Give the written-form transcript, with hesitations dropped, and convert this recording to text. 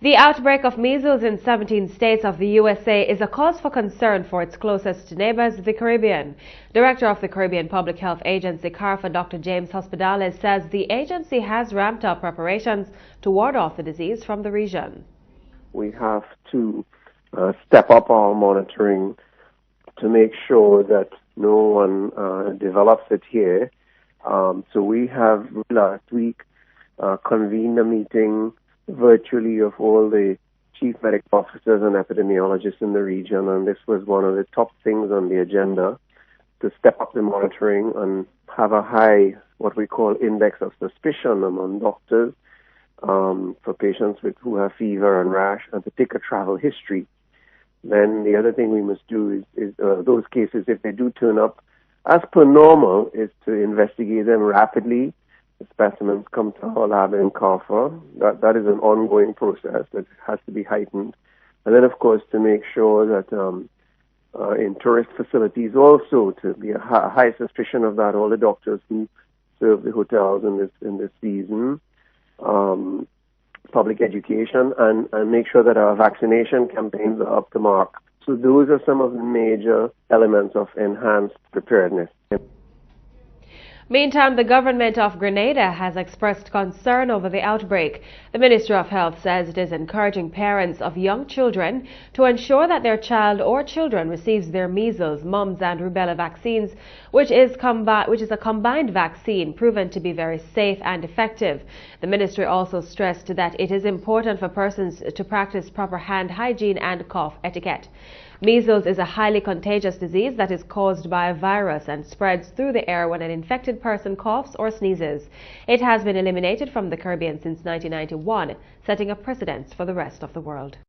The outbreak of measles in 17 states of the USA is a cause for concern for its closest neighbors, the Caribbean. Director of the Caribbean Public Health Agency, CARPHA, Dr. James Hospedales, says the agency has ramped up preparations to ward off the disease from the region. We have to step up our monitoring to make sure that no one develops it here. So we have last week convened a meeting virtually of all the chief medical officers and epidemiologists in the region, and this was one of the top things on the agenda, to step up the monitoring and have a high, what we call index of suspicion among doctors for patients who have fever and rash, and to take a travel history. Then the other thing we must do is those cases, if they do turn up as per normal, is to investigate them rapidly. The specimens come to our lab in CARPHA. That is an ongoing process that has to be heightened. And then, of course, to make sure that in tourist facilities also, to be a high suspicion of that, all the doctors who serve the hotels in this season, public education, and make sure that our vaccination campaigns are up to mark. So those are some of the major elements of enhanced preparedness. Meantime, the government of Grenada has expressed concern over the outbreak. The Ministry of Health says it is encouraging parents of young children to ensure that their child or children receives their measles, mumps and rubella vaccines, which is a combined vaccine proven to be very safe and effective. The ministry also stressed that it is important for persons to practice proper hand hygiene and cough etiquette. Measles is a highly contagious disease that is caused by a virus and spreads through the air when an infected person coughs or sneezes. It has been eliminated from the Caribbean since 1991, setting a precedent for the rest of the world.